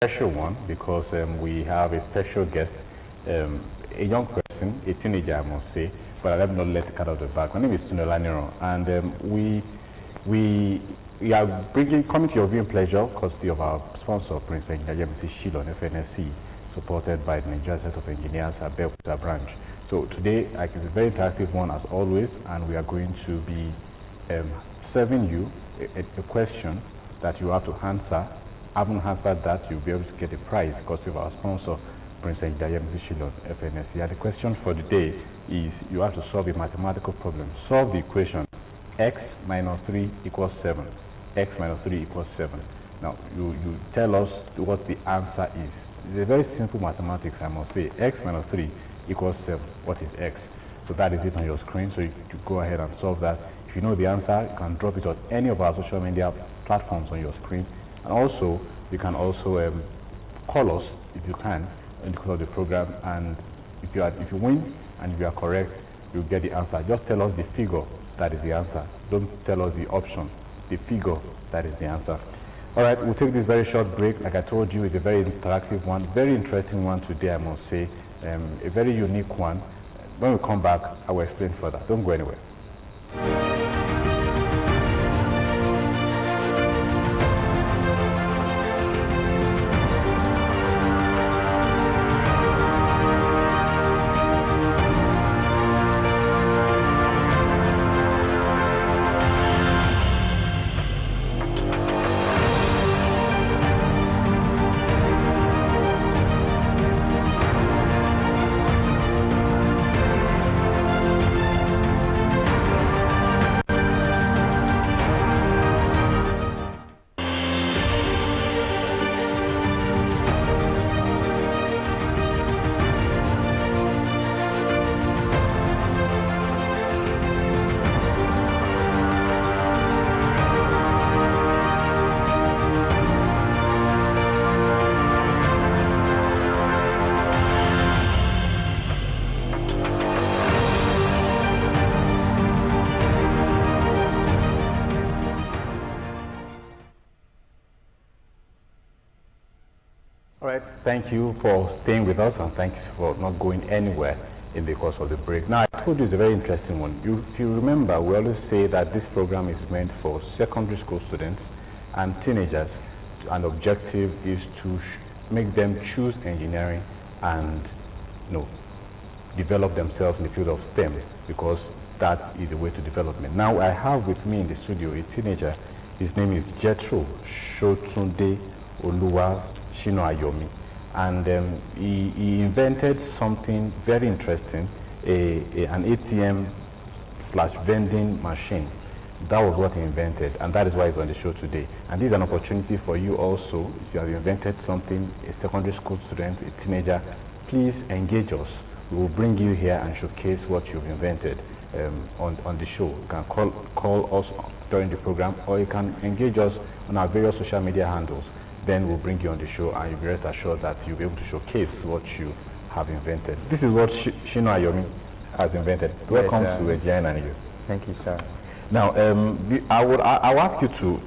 special one because we have a special guest, a young person, a teenager, I must say, but I have not let the cat out of the bag. My name is Tunde, and we are coming to your viewing pleasure courtesy of our sponsor, Prince Engineer Mrs. Shilon, FNSC, supported by the Nigeria Set of Engineers at Abeokuta branch. So today, it's a very interactive one as always, and we are going to be serving you a question that you have to answer. Having answered that, you'll be able to get a prize because of our sponsor, Prince Engineer Mrs. Shilon, FNSC. And the question for the day is you have to solve a mathematical problem. Solve the equation x minus 3 equals 7. X minus 3 equals 7. Now, you tell us what the answer is. It's a very simple mathematics, I must say. X minus 3 equals 7. What is x? So that is it on your screen, so you go ahead and solve that. If you know the answer, you can drop it on any of our social media platforms on your screen. And also, you can also call us, if you can, in the course of the program, and if you win and if you are correct, you'll get the answer. Just tell us the figure that is the answer. Don't tell us the option. The figure that is the answer. All right, we'll take this very short break. Like I told you, it's a very interactive one, very interesting one today, I must say, a very unique one. When we come back, I will explain further. Don't go anywhere. All right, thank you for staying with us and thanks for not going anywhere in the course of the break. Now, I told you it's a very interesting one. If you remember, we always say that this program is meant for secondary school students and teenagers, and the objective is to make them choose engineering and develop themselves in the field of STEM, because that is the way to development. Now, I have with me in the studio a teenager. His name is JETRO SOTUNDE Oluwa Shino Ayomi, and he invented something very interesting, an ATM/vending machine. That was what he invented, and that is why he's on the show today. And this is an opportunity for you also. If you have invented something, a secondary school student, a teenager, please engage us. We will bring you here and showcase what you've invented on the show. You can call us during the program, or you can engage us on our various social media handles. Then we'll bring you on the show, and you'll be rest assured that you'll be able to showcase what you have invented. This is what Shino Ayomi has invented. Welcome to Engineering and You. Thank you, sir. Now, I'll ask you to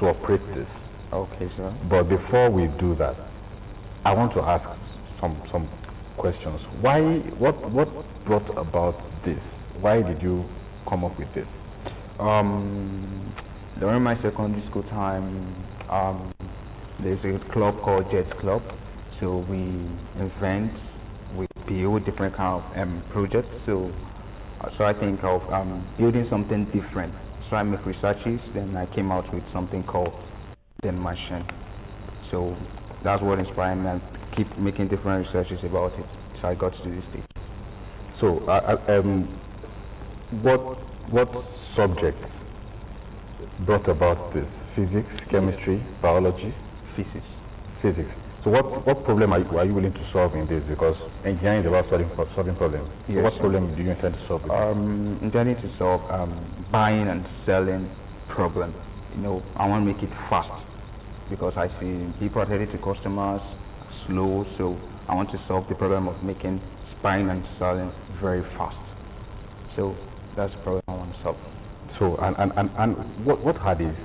operate this. Okay, sir. But before we do that, I want to ask some questions. What brought about this? Why did you come up with this? During my secondary school time, there's a club called JETS Club. So we invent, we build different kind of projects. So I think of building something different. So I make researches, then I came out with something called the machine. So that's what inspired me, and keep making different researches about it. So I got to this stage. So what subjects brought about this? Physics, chemistry, biology? Physics. Physics. So what problem are you willing to solve in this? Because engineering is about solving problems. So Yes, what sir. problem do you intend to solve with this? Intending to solve buying and selling problem. I want to make it fast, because I see people are headed to customers slow, so I want to solve the problem of making buying and selling very fast. So that's the problem I want to solve. So and what are these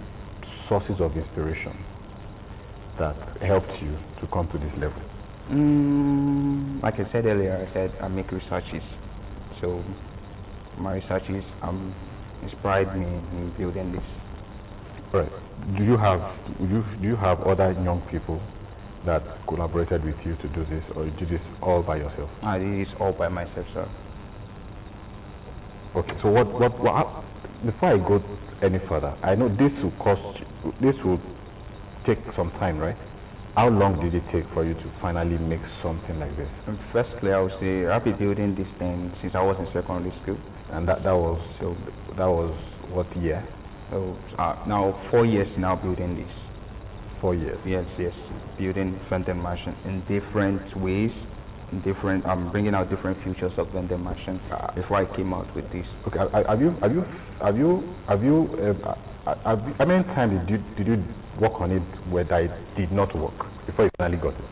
sources of inspiration? that helped you to come to this level? Like I said earlier, I said I make researches. So my researches inspired me in building this. Right. Do you have other young people that collaborated with you to do this, or you do this all by yourself? I did this all by myself, sir. Okay. So before I go any further, I know this will take some time, right? How long did it take for you to finally make something like this? And firstly, I would say I've been building this thing since I was in secondary school. And that was what year? So now 4 years now building this. 4 years. Yes, building vending machine in different ways, in different bringing out different features of vending machine before I came out with this. Okay. How many times did you work on it where it did not work before you finally got it?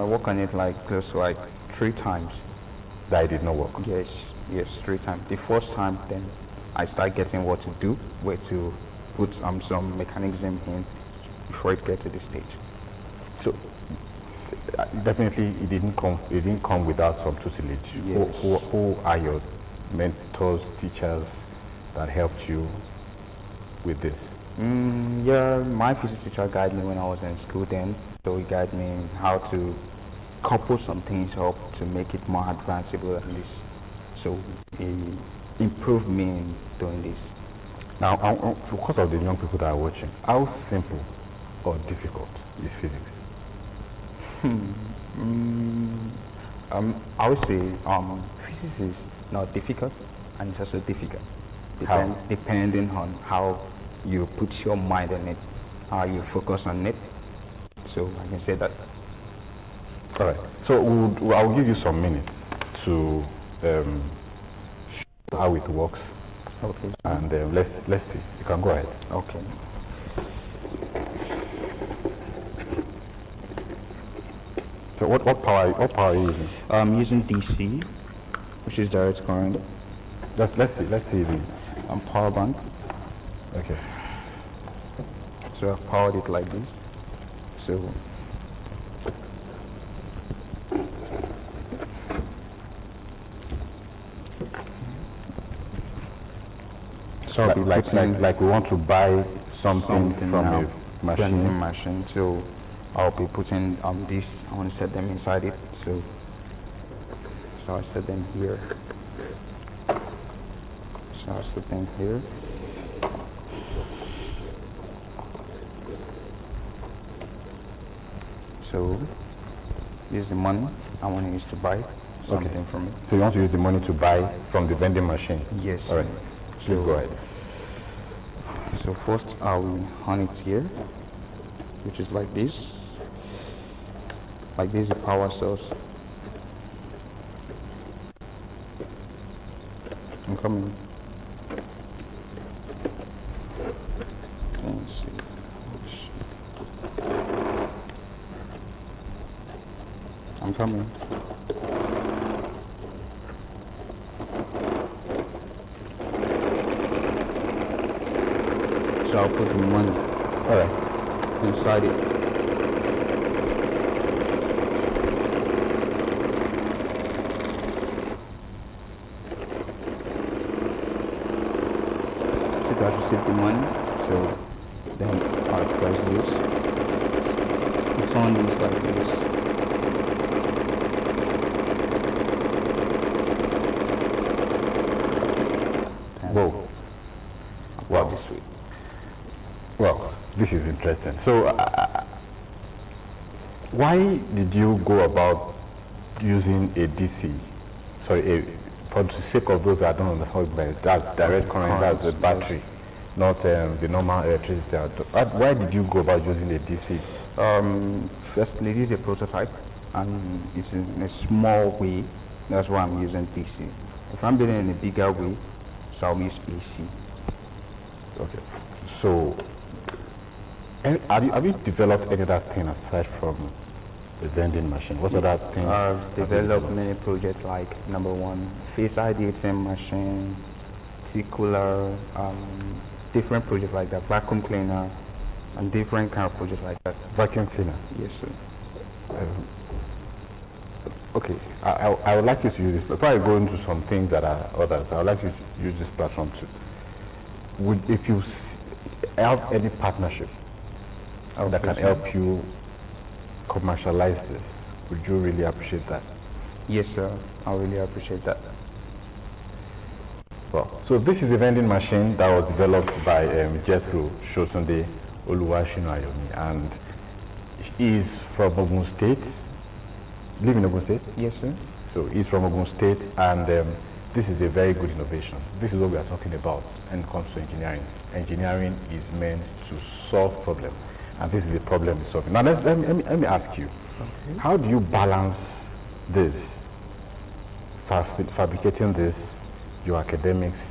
Work on it like close to like 3 times. That it did not work. Yes, 3 times. The first time, then I start getting what to do, where to put some mechanism in before it gets to this stage. So definitely it didn't come without some tutelage. Yes. Who are your mentors, teachers that helped you with this? Yeah, my physics teacher guided me when I was in school then. So he guided me how to couple some things up to make it more advanceable than this. So he improved me in doing this. Now, because of the young people that are watching, how simple or difficult is physics? I would say physics is not difficult, and it's also difficult. Depending on how you put your mind on it, how you focus on it. So I can say that. All right. So I'll give you some minutes to show how it works. Okay. And let's see. You can go ahead. Okay. So what power are you using? I'm using DC, which is direct current. Let's see the Power bank. okay. So I've powered it like this. So I'll be like we want to buy something from now, a machine. vending machine. So I'll be putting this. I want to set them inside it. So I set them here. So I set them here. So this is the money I want to use to buy something from it. So you want to use the money to buy from the vending machine? Yes. All right. Please go ahead. So first I will on it here, which is like this. Like this is a power source. I'm coming. Let's see. I'm coming. So I'll put the money inside it. So I receive the money. So then I'll press this. It's on this like this. Whoa. Wow. This way. Well, this is interesting. So, why did you go about using a DC? Sorry, for the sake of those that don't understand, that's direct current, that's the battery, not the normal electricity. Why did you go about using a DC? Firstly, this is a prototype, and it's in a small way. That's why I'm using DC. If I'm building in a bigger way, so I'll use AC. Okay. So, have you developed any other thing aside from the vending machine? What other things? I've developed many projects like number 1, Face ID ATM machine, T-cooler, different projects like that, vacuum cleaner, and different kind of projects like that. Vacuum cleaner. Yes, sir. Okay, I would like you to use this, before I go into some things that are others, I would like you to use this platform to, if you have any partnership that can help you commercialize this, would you really appreciate that? Yes, sir. I really appreciate that. Well, so this is a vending machine that was developed by JETRO, SOTUNDE, and he is from Ogun State. Live in Ogun State? Yes, sir. So he's from Ogun State, and this is a very good innovation. This is what we are talking about when it comes to engineering. Engineering is meant to solve problems, and this is a problem we're solving. Now let me ask you, okay, how do you balance this, fabricating this, your academics,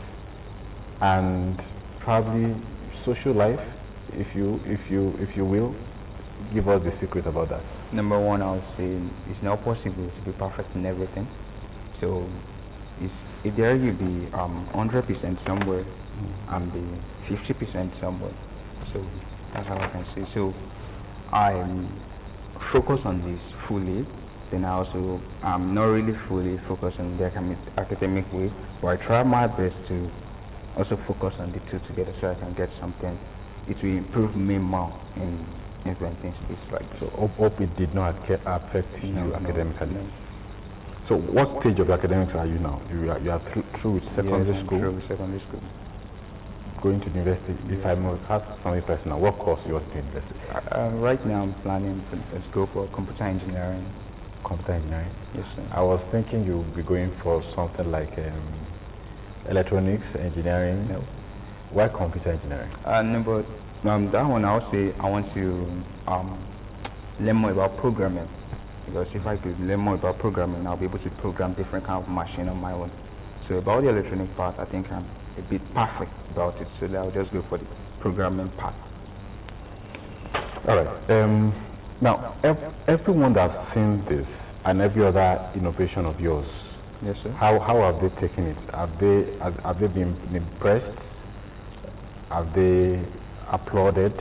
and probably social life, if you will, give us the secret about that. Number one, I would say it's not possible to be perfect in everything. So either you be 100% somewhere and be 50% somewhere. So that's how I can say. So I focus on this fully. Then I also not really fully focused on the academic way, but I try my best to also focus on the two together so I can get something. It will improve me more in implementing this like this. So hope it did not affect you academically. No. So what stage of academics are you now? You are through with secondary school? Through with secondary school. Going to university? Yes. If I must ask something personal, what course you want to university? Right now I'm planning to go for computer engineering. Computer engineering? Yes, sir. I was thinking you would be going for something like electronics engineering. No. Why computer engineering? No, but that one I'll say I want to learn more about programming, because if I could learn more about programming, I'll be able to program different kind of machine on my own. So about the electronic part, I think I'm a bit perfect about it, so I'll just go for the programming part. All right. Now, everyone that's seen this and every other innovation of yours, yes, sir. How have they taken it? Have they been impressed? Have they applauded?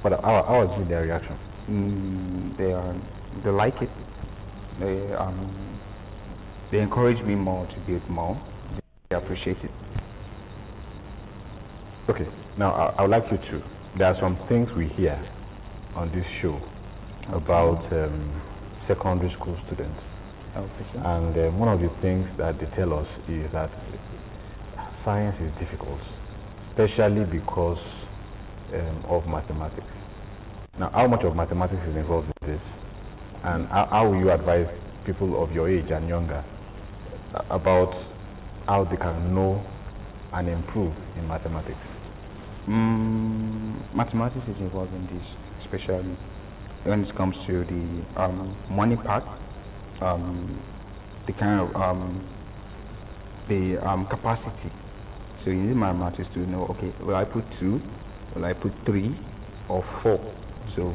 But how has been their reaction? They like it. They encourage me more to build more. They appreciate it. Okay. Now I would like you to. There are some things we hear on this show about secondary school students. Okay. And one of the things that they tell us is that science is difficult, especially because of mathematics. Now, how much of mathematics is involved in this? And how will you advise people of your age and younger about how they can know and improve in mathematics? Mathematics is involved in this, especially when it comes to the money part, the kind of the capacity. So you need mathematics to know, okay, will I put 2, will I put 3 or 4? So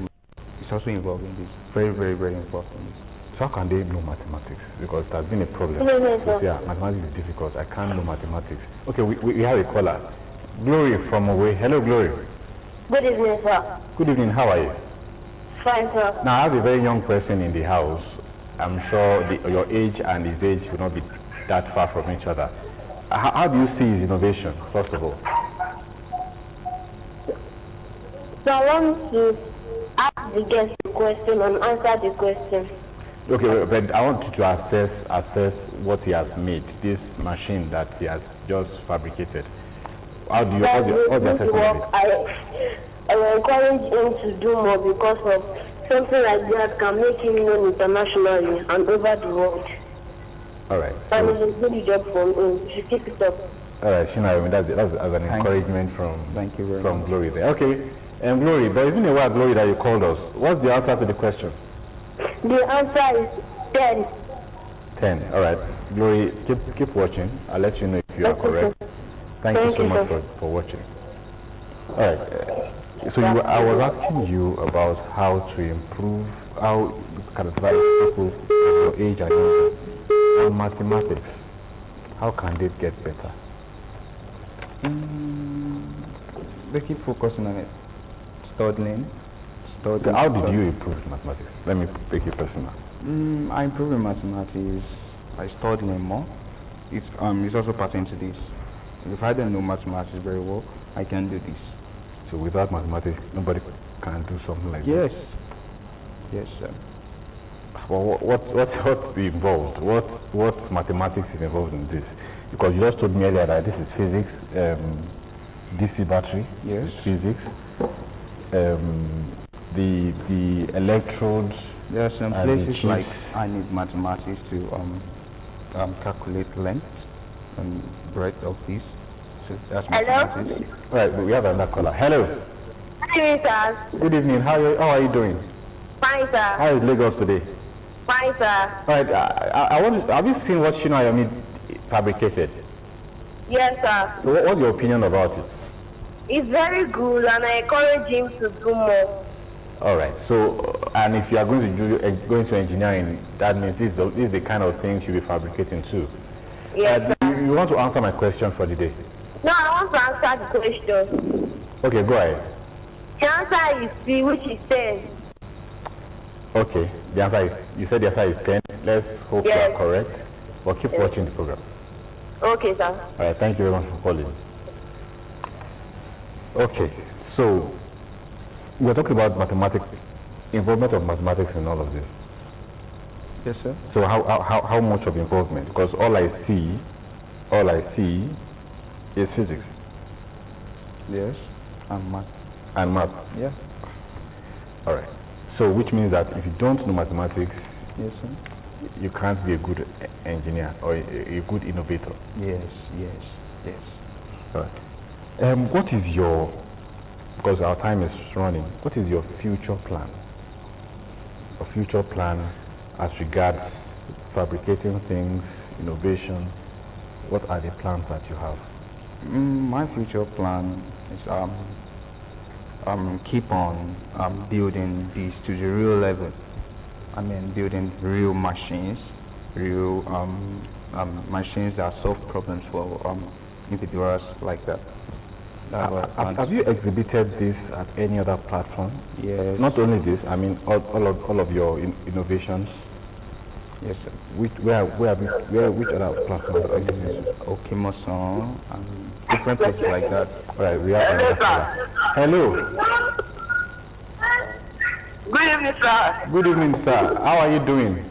it's also involved in this, very, very, very important. So how can they know mathematics? Because it has been a problem. Yeah, mathematics is difficult. I can't know mathematics. Okay, we have a caller. Glory from away. Hello, Glory. Good evening, sir. Good evening. How are you? Fine, sir. Now, I have a very young person in the house. I'm sure your age and his age will not be that far from each other. How do you see his innovation, first of all? So I want to ask the guest a question and answer the question. Okay, but I want you to assess what he has made, this machine that he has just fabricated. How do you, what's the assessment of it? I will encourage him to do more because of something like that can make him known internationally and over the world. All right. And it's a good job for him. You should keep it up. All right, Shina, that's an encouragement from Glory there. Okay, and Glory, but it's been a while, Glory, that you called us. What's the answer to the question? The answer is 10. 10. All right, Glory, keep watching. I'll let you know if you are correct. Thank you so much for watching. All right. So I was asking you about how to improve, how you can advise people of your age and younger on mathematics. How can they get better? They keep focusing on it. studying. Okay, how did you improve in mathematics? Let me make it personal. I improve in mathematics by studying more. It's also pertaining to this. If I don't know mathematics very well, I can do this. So without mathematics, nobody can do something like this? Yes, sir. Well, what's involved? What mathematics is involved in this? Because you just told me earlier that this is physics, DC battery, Yes. is physics, the electrodes. There are some and the places like chips. I need mathematics to calculate length and breadth of this. So that's Hello? mathematics. All right, we have another caller. Hello. Good evening, sir. Good evening. How are you doing? Fine, sir. How is Lagos today? Fine, sir. All right. I want. Have you seen what Shino Ayomi fabricated? Yes, sir. So what's your opinion about it? It's very good, and I encourage him to do more. All right. So, and if you are going to go into engineering, that means this is the kind of things you'll be fabricating too. Yes, sir. You want to answer my question for the day? No, I want to answer the question. Okay, go ahead. The answer is C, which is 10. Okay. The answer is, you said the answer is 10. Let's hope Yes. you are correct. But keep watching the program. Okay, sir. All right. Thank you very much for calling. Okay. So we're talking about mathematics, involvement of mathematics in all of this. Yes, sir. So how much of involvement? Because all I see is physics Yes. And math. and math. Yeah. All right. So which means that if you don't know mathematics, Yes, sir. you can't be a good engineer or a good innovator. Yes, yes, yes. All right. What is your, because our time is running, what is your future plan? A future plan as regards fabricating things, innovation? What are the plans that you have? My future plan is keep on building this to the real level. I mean, building real machines, real machines that solve problems for individuals like that. That's what I plan Have to you exhibited this at any other platform? Yes. Not only this, I mean all of your innovations. Yes, sir. Which other platforms have you exhibited? Okimoson and different places like that. All right, we have another caller. Hello. Good evening, sir. Good evening, sir. How are you doing?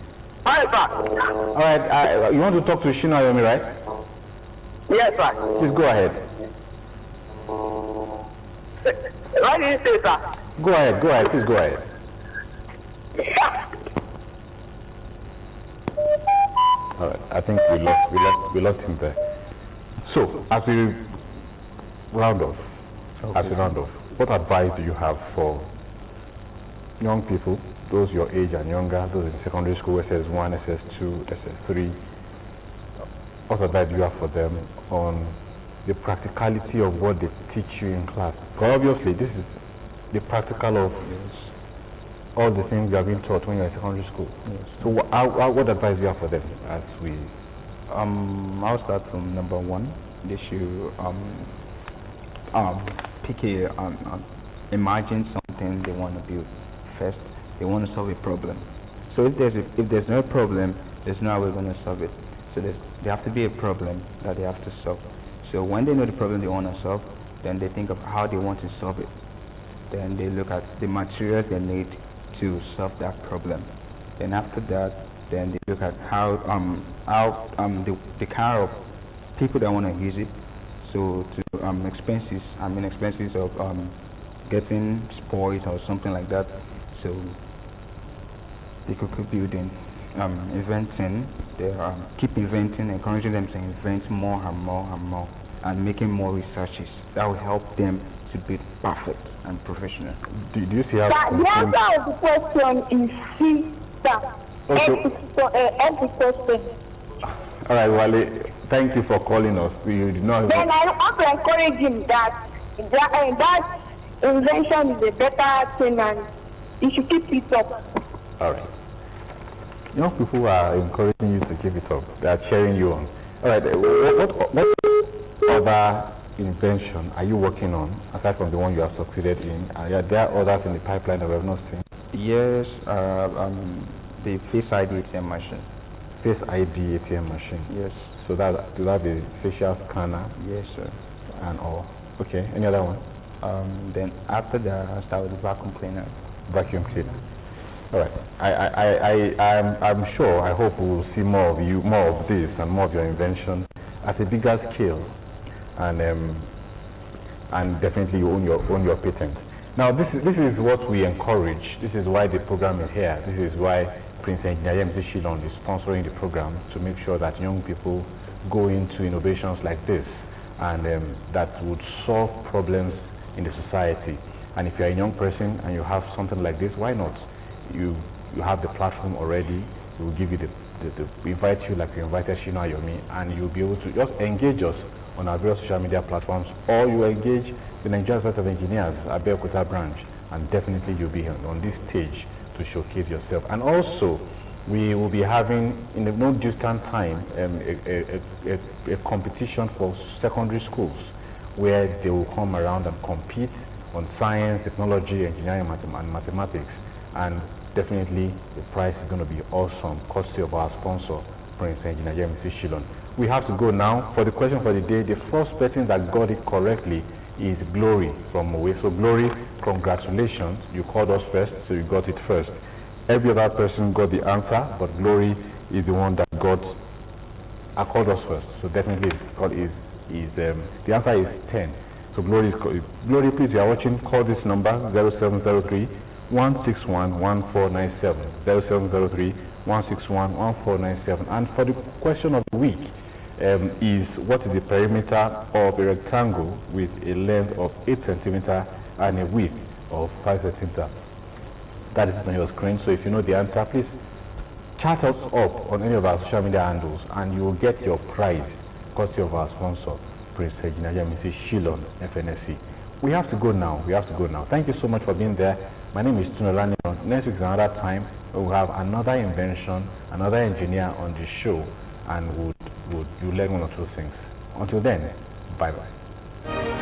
Fine, sir. All right, you want to talk to Shino Ayomi, right? Yes, sir. Please go ahead. What did you say, sir? Go ahead, please go ahead. All right, I think we lost him there. So, as we round off, what advice do you have for young people, those your age and younger, those in secondary school, SS1, SS2, SS3? What advice do you have for them on the practicality of what they teach you in class? Because obviously, this is the practical of all the things you have been taught when you're in secondary school. Yes. So what advice do you have for them as we... I'll start from number one. They should imagine something they want to build first. They want to solve a problem. So if there's no problem, there's no way we're going to solve it. So there have to be a problem that they have to solve. So when they know the problem they want to solve, then they think of how they want to solve it. Then they look at the materials they need to solve that problem. Then after that, then they look at how the kind of people that want to use it. So to expenses of getting spoiled or something like that. So they could keep building, inventing. They keep inventing, encouraging them to invent more and more and more, and making more researches that will help them to be perfect and professional. Do you see how... The answer of the question is C, sir. Okay. End the question. All right, Wale, thank you for calling us. You did not... Then I want to encourage him that invention is a better thing and you should keep it up. All right. Young people are encouraging you to keep it up. They are cheering you on. All right, what other invention are you working on, aside from the one you have succeeded in? Are there others in the pipeline that we have not seen? Yes, the Face ID ATM machine. Face ID ATM machine? Yes. So that, do that the facial scanner? Yes, sir. And all. Okay, any other one? Then after that, I started with the vacuum cleaner. Vacuum cleaner. All right. I'm sure, I hope we will see more of you, more of this and more of your invention at a bigger scale, and definitely you own your patent. Now, this is what we encourage. This is why the program is here. This is why Prince Engineer Yemisi Shillong is sponsoring the program, to make sure that young people go into innovations like this, and that would solve problems in the society. And if you're a young person and you have something like this, why not? You have the platform already. We will give you we invite you like we invited Shino Ayomi, and you'll be able to just engage us on our various social media platforms, or you engage the Nigerian Set of Engineers, Abeokuta branch, and definitely you'll be on this stage to showcase yourself. And also, we will be having, in the no distant time, a competition for secondary schools, where they will come around and compete on science, technology, engineering, and mathematics. And definitely the prize is going to be awesome, courtesy of our sponsor, Prince Engineer Yemisi Shillong. We have to go now. For the question for the day, the first person that got it correctly is Glory from Mowe. So Glory, congratulations. You called us first, so you got it first. Every other person got the answer, but Glory is the one that called us first. So definitely the answer is 10. So Glory, please, if you are watching, call this number 0703 161 1497, 0703 161 1497. And for the question of the week is, what is the perimeter of a rectangle with a length of 8 centimeters and a width of 5 centimeters? That is on your screen. So if you know the answer, please chat us up on any of our social media handles, and you will get your prize, courtesy of our sponsor, Prince Engineer Yemisi Shillong, FNFC. We have to go now. Thank you so much for being there. My name is Tunolani. Next week is another time we'll have another invention, another engineer on the show, and you learn one or two things. Until then, bye-bye.